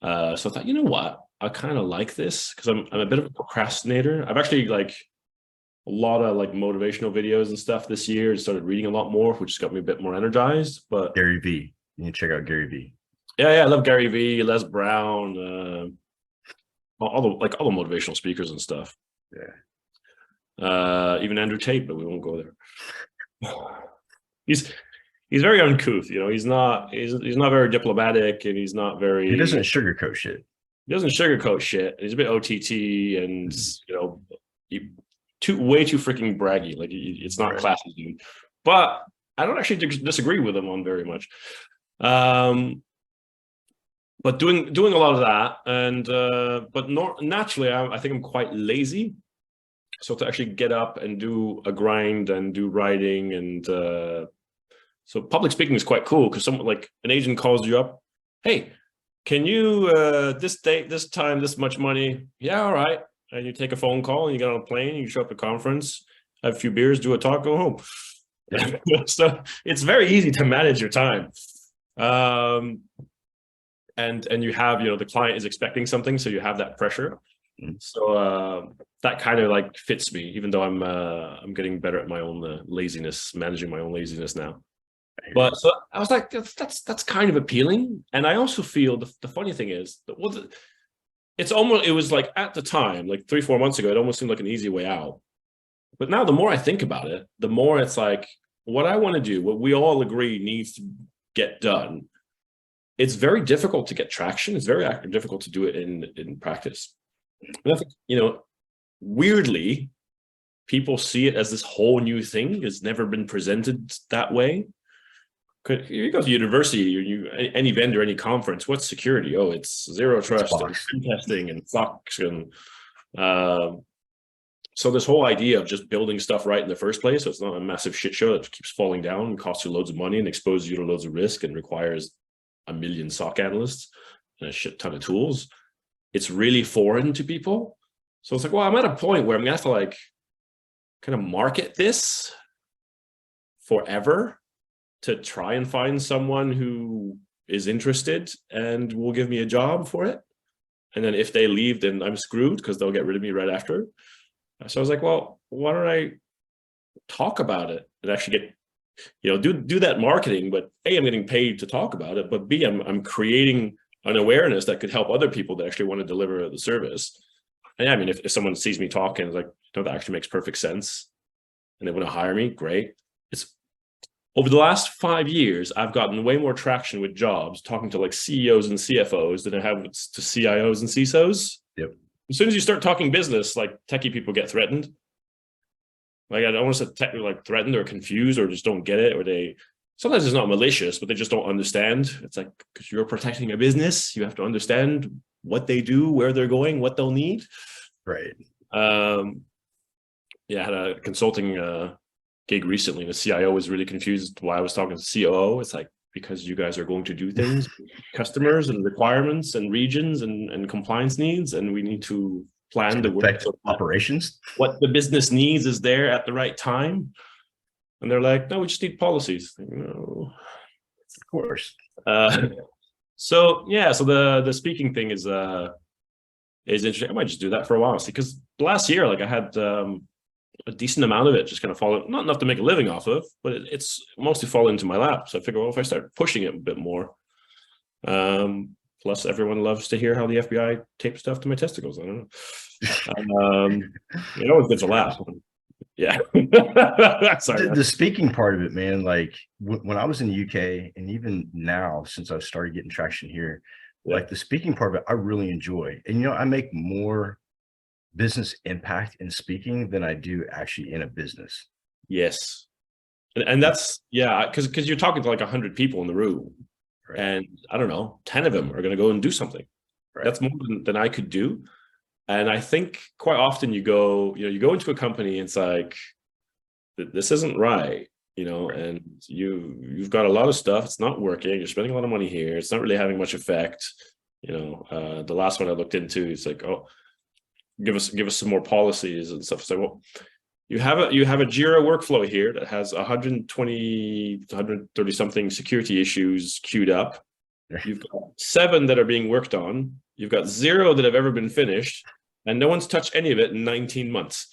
So I thought, you know what, I kind of like this because I'm a bit of a procrastinator. I've actually like a lot of like motivational videos and stuff this year. Started reading a lot more, which got me a bit more energized. But Gary V. You need to check out Gary V. yeah, I love Gary V, Les Brown, all the motivational speakers and stuff. Yeah. Even Andrew Tate, but we won't go there. He's very uncouth, you know. He's not very diplomatic, and he's not very. He doesn't sugarcoat shit. He doesn't sugarcoat shit. He's a bit OTT, and you know, way too freaking braggy. Like it's not classy, dude. But I don't actually disagree with him on very much. But doing a lot of that, and but naturally, I think I'm quite lazy. So to actually get up and do a grind and do writing, and so public speaking is quite cool because someone like an agent calls you up, hey, can you this date, this time, this much money? Yeah, all right. And you take a phone call and you get on a plane, you show up at a conference, have a few beers, do a talk, go home. So it's very easy to manage your time. And you have, you know, the client is expecting something, so you have that pressure. So that kind of like fits me, even though I'm getting better at my own laziness, managing my own laziness now. But so I was like, that's kind of appealing. And I also feel the funny thing is that it was like at the time, like 3-4 months ago, it almost seemed like an easy way out. But now the more I think about it, the more it's like what I want to do, what we all agree needs to get done. It's very difficult to get traction. It's very difficult to do it in practice. And I think, you know, weirdly, people see it as this whole new thing. It's never been presented that way. You go to university, any vendor, any conference, what's security? Oh, it's zero trust and testing and Fox. And so this whole idea of just building stuff right in the first place, so it's not a massive shit show that keeps falling down and costs you loads of money and exposes you to loads of risk and requires a million SOC analysts and a shit ton of tools. It's really foreign to people. So it's like, well, I'm at a point where I'm gonna have to like kind of market this forever to try and find someone who is interested and will give me a job for it. And then if they leave, then I'm screwed because they'll get rid of me right after. So I was like, well, why don't I talk about it and actually get, you know, do that marketing, but A, I'm getting paid to talk about it, but B, I'm creating an awareness that could help other people that actually want to deliver the service. And yeah, I mean, if someone sees me talking, it's like, no, that actually makes perfect sense, and they want to hire me, great. It's over the last 5 years, I've gotten way more traction with jobs talking to like CEOs and CFOs than I have to CIOs and CISOs. Yep. As soon as you start talking business, like techie people get threatened. Like I don't want to say technically like threatened or confused or just don't get it, or they sometimes it's not malicious, but they just don't understand. It's like, because you're protecting a business, you have to understand what they do, where they're going, what they'll need. Right. Yeah, I had a consulting gig recently, and the CIO was really confused why I was talking to COO. It's like, because you guys are going to do things, customers and requirements and regions and compliance needs, and we need to plan the work. So operations. What the business needs is there at the right time. And they're like, no, we just need policies. No. Of course. So yeah, so the speaking thing is interesting. I might just do that for a while, see, because last year, like I had a decent amount of it just kind of fall, not enough to make a living off of, but it's mostly fall into my lap. So I figure, well, if I start pushing it a bit more, plus everyone loves to hear how the FBI taped stuff to my testicles. I don't know. It always gets a laugh. Yeah. Sorry. The speaking part of it, man, like when I was in the UK and even now, since I've started getting traction here, like the speaking part of it, I really enjoy. And, you know, I make more business impact in speaking than I do actually in a business. Yes. And that's, yeah, because you're talking to like 100 people in the room, right? And I don't know, 10 of them are going to go and do something. Right. That's more than I could do. And I think quite often you go into a company and it's like, this isn't right, you know, right. And you've got a lot of stuff. It's not working. You're spending a lot of money here. It's not really having much effect. You know, the last one I looked into, it's like, oh, give us some more policies and stuff. So, well, you have a Jira workflow here that has 120, 130 something security issues queued up. You've got 7 that are being worked on. You've got 0 that have ever been finished, and no one's touched any of it in 19 months.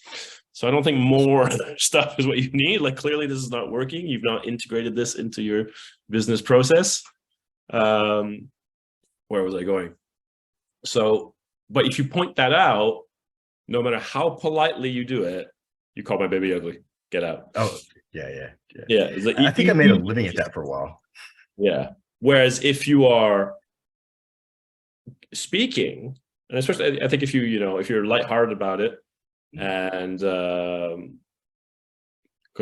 So I don't think more stuff is what you need. Like, clearly this is not working. You've not integrated this into your business process. Where was I going? So, but if you point that out, no matter how politely you do it, you call my baby ugly. Get out. Oh, yeah. Like, I think I made a living at that for a while. Yeah. Whereas if you are speaking, and especially I think if if you're lighthearted about it, and because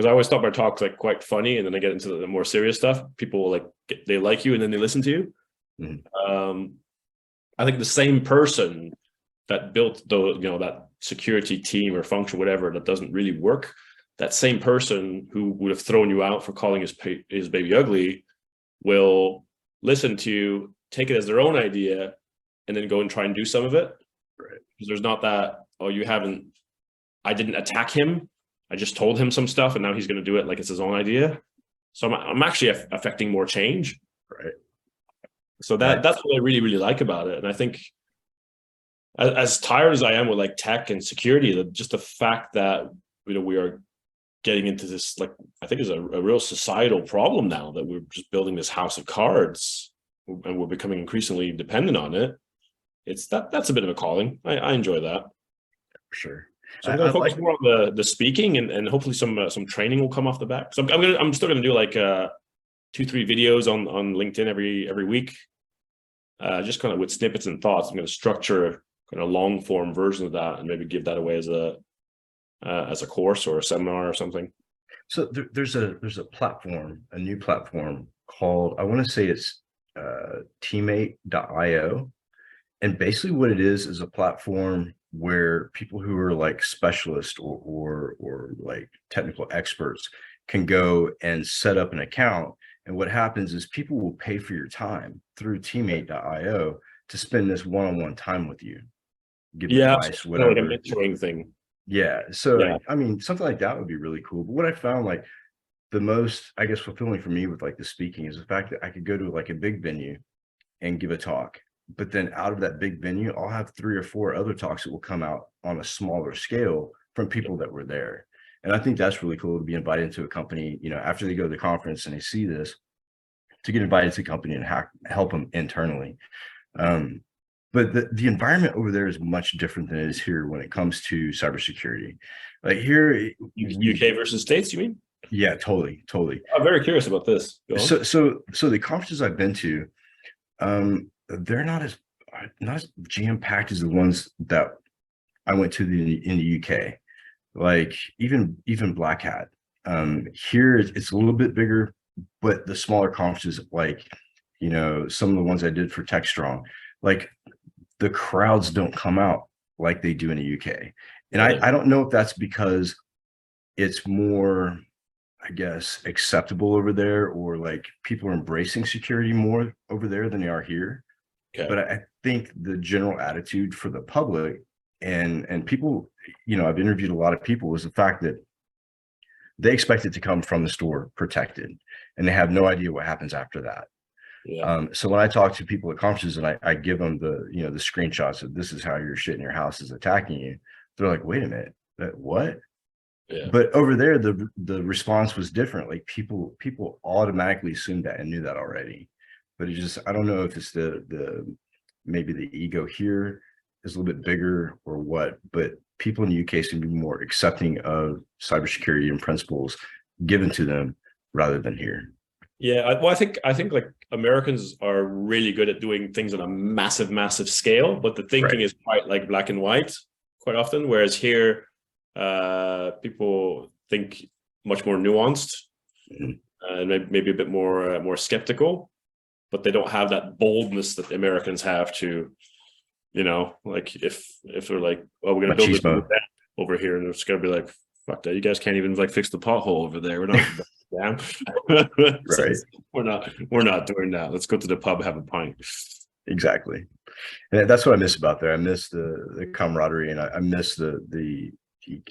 I always thought my talk's like quite funny, and then I get into the more serious stuff, people will they like you and then they listen to you. I think the same person that built that security team or function, whatever, that doesn't really work, that same person who would have thrown you out for calling his baby ugly will listen to you, take it as their own idea, and then go and try and do some of it. Right. Because there's not that, I didn't attack him. I just told him some stuff and now he's going to do it like it's his own idea. So I'm actually affecting more change. Right. So that's what I really, really like about it. And I think as tired as I am with like tech and security, just the fact that, we are getting into this, I think is a real societal problem now, that we're just building this house of cards and we're becoming increasingly dependent on it. That's a bit of a calling. I enjoy that. For sure. So I'm going to focus more on the speaking, and hopefully some training will come off the back. So I'm still going to do 2-3 videos on LinkedIn every week, just kind of with snippets and thoughts. I'm going to structure kind of long form version of that and maybe give that away as a course or a seminar or something. So there's a platform, a new platform called, I want to say it's teammate.io. And basically what it is a platform where people who are like specialists or like technical experts can go and set up an account. And what happens is people will pay for your time through teammate.io to spend this one-on-one time with you. Give advice, whatever. Like a mentoring thing. Yeah. So, I mean, something like that would be really cool. But what I found the most, I guess, fulfilling for me with the speaking is the fact that I could go to a big venue and give a talk. But then out of that big venue, I'll have 3 or 4 other talks that will come out on a smaller scale from people that were there. And I think that's really cool to be invited into a company, after they go to the conference and they see this, to get invited to the company and help them internally. But the environment over there is much different than it is here when it comes to cybersecurity. Like here, UK versus States, you mean? Yeah, totally. I'm very curious about this. So the conferences I've been to, they're not as jam-packed as the ones that I went to in the UK. Like even Black Hat. Here it's a little bit bigger, but the smaller conferences, some of the ones I did for TechStrong, the crowds don't come out like they do in the UK. And I don't know if that's because it's more, I guess, acceptable over there, or people are embracing security more over there than they are here. Okay. But I think the general attitude for the public and people, I've interviewed a lot of people, was the fact that they expect it to come from the store protected, and they have no idea what happens after that. Yeah. So when I talk to people at conferences and I give them the screenshots of this is how your shit in your house is attacking you, they're like, wait a minute, what? Yeah. But over there, the response was different. People automatically assumed that and knew that already. But it's just, I don't know if it's maybe the ego here is a little bit bigger or what, but people in the UK seem to be more accepting of cybersecurity and principles given to them rather than here. Yeah, well, I think Americans are really good at doing things on a massive scale, but the thinking is quite black and white quite often. Whereas here, people think much more nuanced and maybe a bit more skeptical, but they don't have that boldness that the Americans have to, if they're like, oh, we're going to build this over here, and it's going to be like, fuck that, you guys can't even fix the pothole over there. We're not. Damn. Right. We're not doing that. Let's go to the pub, have a pint. Exactly. And that's what I miss about there. I miss the camaraderie, and I miss the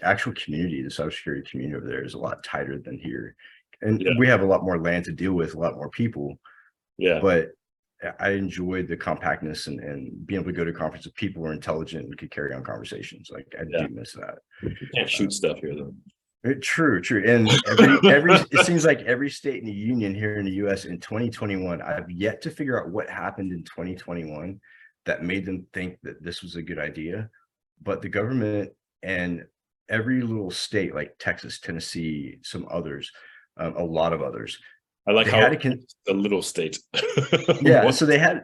actual community. The cybersecurity community over there is a lot tighter than here. And we have a lot more land to deal with, a lot more people. Yeah. But I enjoyed the compactness and being able to go to conferences. People were intelligent and could carry on conversations. Like I do miss that. You can't shoot stuff here though. True. And every it seems like every state in the union here in the US in 2021, I've yet to figure out what happened in 2021 that made them think that this was a good idea. But the government and every little state like Texas, Tennessee, some others, a lot of others. I like how the little state. Yeah, so they had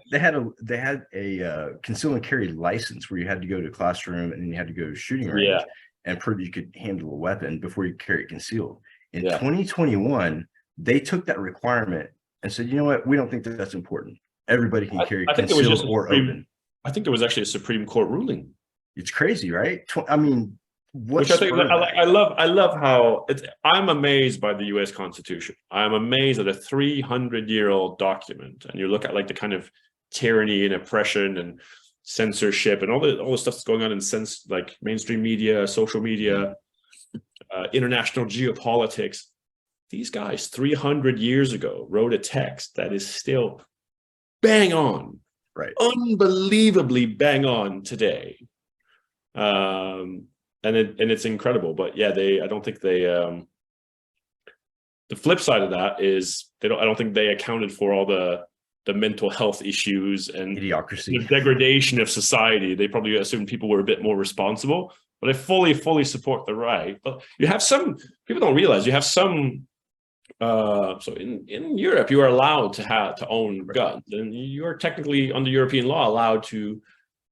a conceal and carry license where you had to go to a classroom and then you had to go to shooting range and prove you could handle a weapon before you carry it concealed. In 2021, they took that requirement and said, you know what, we don't think that that's important. Everybody can carry concealed or open. I think there was actually a Supreme Court ruling. It's crazy, right? I mean, which I think I love how I'm amazed by the U.S. Constitution. I'm amazed at a 300-year-old document, and you look at like the kind of tyranny and oppression and censorship and all the stuff that's going on in like mainstream media, social media, international geopolitics. These guys 300 years ago wrote a text that is still bang on, right? Unbelievably bang on today. And it's incredible. But yeah, I don't think they the flip side of that is I don't think they accounted for all the mental health issues and idiocracy, the degradation of society. They probably assumed people were a bit more responsible, but I fully support the right. But you have some people don't realize you have some so in Europe you are allowed to own guns, and you are technically under European law allowed to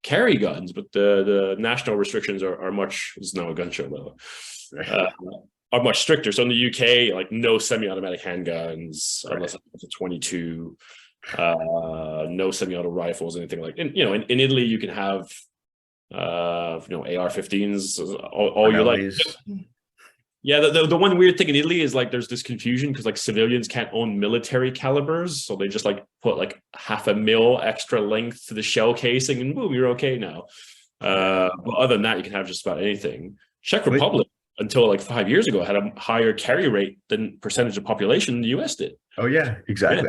carry guns, but the national restrictions are much, it's now a gun show though, are much stricter. So in the UK, like no semi-automatic handguns unless it's a 22, no semi-auto rifles, anything like. And in Italy you can have AR-15s all you like. Yeah, the one weird thing in Italy is like there's this confusion because like civilians can't own military calibers, so they just like put like 0.5 mil extra length to the shell casing, and boom, you're okay now. But other than that, you can have just about anything. Czech Republic, until like 5 years ago, had a higher carry rate than percentage of population the US did. Oh yeah, exactly.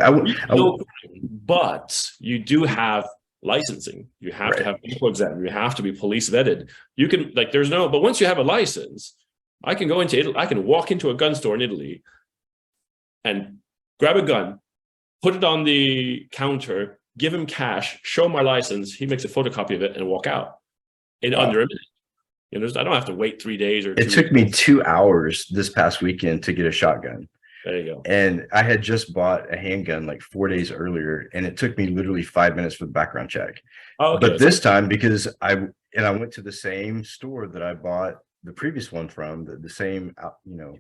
But you do have licensing. You have to have people examined. You have to be police vetted. You can like but once you have a license, I can go into Italy, I can walk into a gun store in Italy and grab a gun, put it on the counter, give him cash, show my license, he makes a photocopy of it and walk out in under a minute. I don't have to wait 3 days or 2 It took me 2 hours this past weekend to get a shotgun. There you go. And I had just bought a handgun like 4 days earlier, and it took me literally 5 minutes for the background check. Oh, okay. But this time, because I went to the same store that I bought the previous one from, the same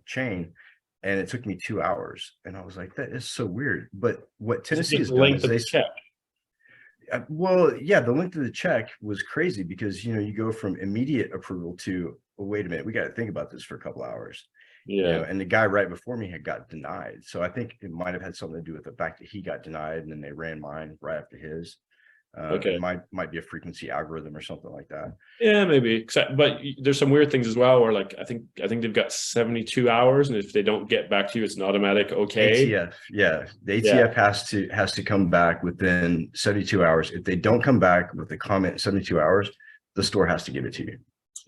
chain, and it took me 2 hours, and I was like, that is so weird. But what Tennessee has done is they check. Well, yeah, the length of the check was crazy because you go from immediate approval to, well, wait a minute, we got to think about this for a couple hours. And the guy right before me had got denied, so I think it might have had something to do with the fact that he got denied and then they ran mine right after his. It might be a frequency algorithm or something like that. Yeah, maybe. But there's some weird things as well where like I think they've got 72 hours, and if they don't get back to you, it's an automatic okay. ATF, the ATF has to come back within 72 hours. If they don't come back with the comment in 72 hours, the store has to give it to you.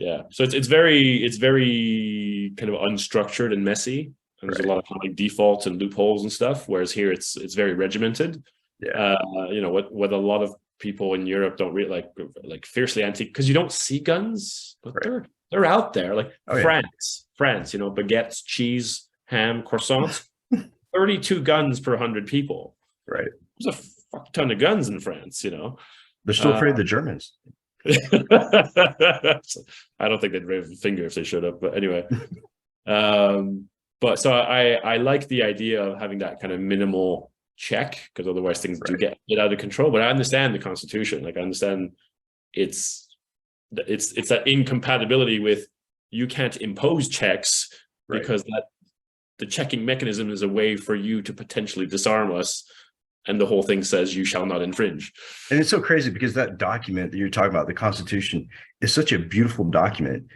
Yeah, so it's very kind of unstructured and messy, and there's a lot of kind of like defaults and loopholes and stuff. Whereas here it's very regimented. What a lot of people in Europe don't really like fiercely anti, because you don't see guns, but they're out there. Like France, baguettes, cheese, ham, croissants, 32 guns per 100 people. Right. There's a fuck ton of guns in France. They're still afraid of the Germans. I don't think they'd raise a finger if they showed up, but anyway. But so I like the idea of having that kind of minimal check, because otherwise things do get out of control. But I understand the Constitution. Like I understand it's that incompatibility with, you can't impose checks because that the checking mechanism is a way for you to potentially disarm us, and the whole thing says you shall not infringe. And it's so crazy because that document that you're talking about, the Constitution, is such a beautiful document.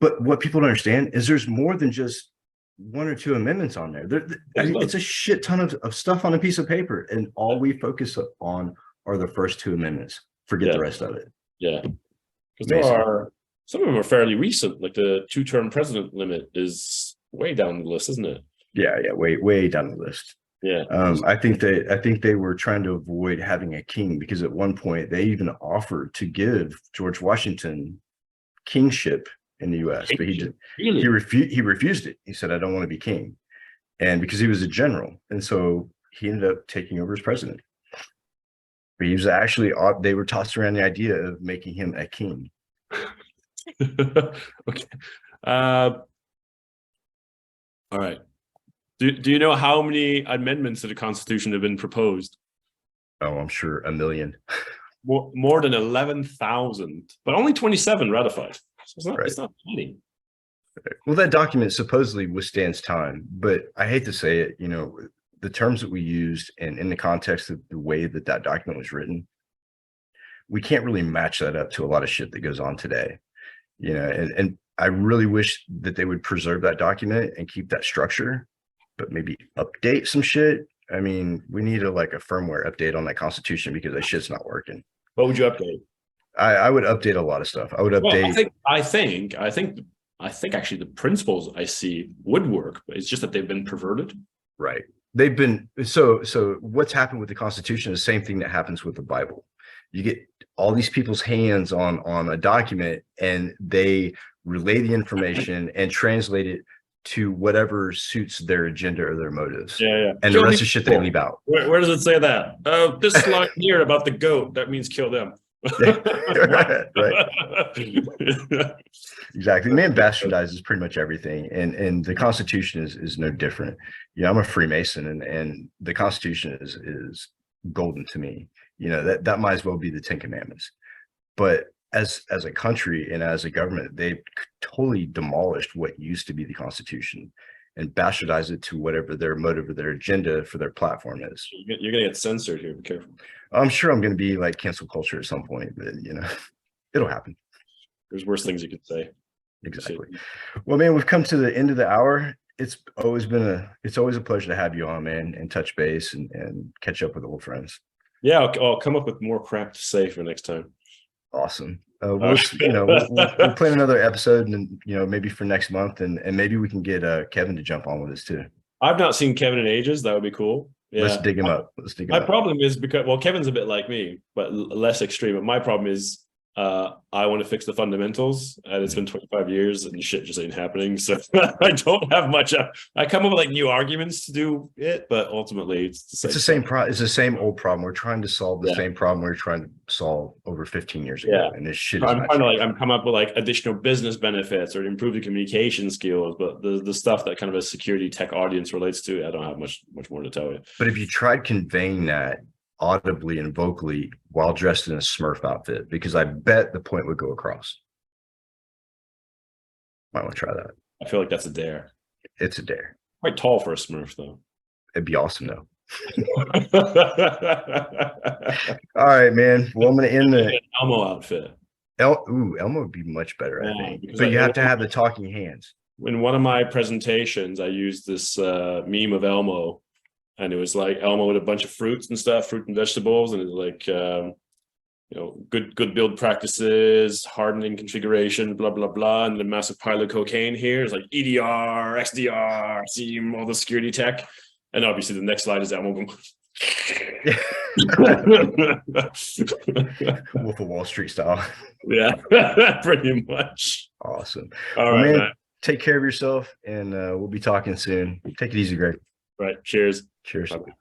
But what people don't understand is there's more than just one or two amendments on there. There's It's a shit ton of stuff on a piece of paper, and all we focus on are the first two amendments. Forget the rest of it. Yeah, because there are some of them are fairly recent. Like the 2-term president limit is way down the list, isn't it? Yeah, way down the list. Yeah. I think they were trying to avoid having a king, because at one point they even offered to give George Washington kingship in the U.S., but he refused it. He said, "I don't want to be king," and because he was a general, and so he ended up taking over as president. But he was actually, they were tossed around the idea of making him a king. Okay. All right. Do you know how many amendments to the Constitution have been proposed? Oh, I'm sure 1 million. More than 11,000, but only 27 ratified. So it's not many. Well, that document supposedly withstands time, but I hate to say it, you know, the terms that we used and in the context of the way that document was written, we can't really match that up to a lot of shit that goes on today, you know, and I really wish that they would preserve that document and keep that structure, but maybe update some shit. I mean, we need a firmware update on that Constitution, because that shit's not working. What would you update? I would update a lot of stuff. I would update. Well, I think actually the principles I see would work, but it's just that they've been perverted. Right. They've been so what's happened with the Constitution is the same thing that happens with the Bible. You get all these people's hands on a document, and they relay the information and translate it to whatever suits their agenda or their motives. Yeah. And Kill the rest of shit they leave out. Where does it say that? This line here about the goat, that means kill them. right. Exactly. Man bastardizes pretty much everything, and the Constitution is no different. You know, I'm a Freemason, and the Constitution is golden to me. You know, that might as well be the 10 Commandments. But as a country and as a government, they've totally demolished what used to be the Constitution and bastardized it to whatever their motive or their agenda for their platform is. You're gonna get censored here. Be careful. I'm sure I'm going to be like cancel culture at some point, but you know, it'll happen. There's worse things you could say. Exactly. Well, man, we've come to the end of the hour. It's always a pleasure to have you on, man, and touch base and catch up with old friends. Yeah, I'll come up with more crap to say for next time. Awesome. We'll plan another episode, and you know, maybe for next month, and maybe we can get Kevin to jump on with us too. I've not seen Kevin in ages. That would be cool. Yeah. Let's dig him up. My problem is because, well, Kevin's a bit like me, but less extreme. But my problem is I want to fix the fundamentals, and it's been 25 years and shit just ain't happening. So I don't have much. I come up with like new arguments to do it, but ultimately it's the same. It's the same old problem. We're trying to solve the same problem we were trying to solve over 15 years ago. And this shit. I'm come up with like additional business benefits or improve the communication skills, but the stuff that kind of a security tech audience relates to, I don't have much more to tell you. But if you tried conveying that audibly and vocally while dressed in a Smurf outfit, because I bet the point would go across. Might want to try that. I feel like that's a dare. It's a dare. Quite tall for a Smurf, though. It'd be awesome, though. All right, man. Well, I'm going to end the Elmo outfit. Elmo would be much better, I think. But you have to have the talking hands. In one of my presentations, I used this meme of Elmo. And it was like Elmo with a bunch of fruits and stuff, fruit and vegetables, and it's like, you know, good build practices, hardening configuration, blah blah blah, and the massive pile of cocaine here is like EDR, XDR, SIEM, all the security tech, and obviously the next slide is Elmo going. Wolf of Wall Street style. Yeah, pretty much. Awesome. All right, man. Take care of yourself, and we'll be talking soon. Take it easy, Greg. Right. Cheers. Cheers. Bye-bye.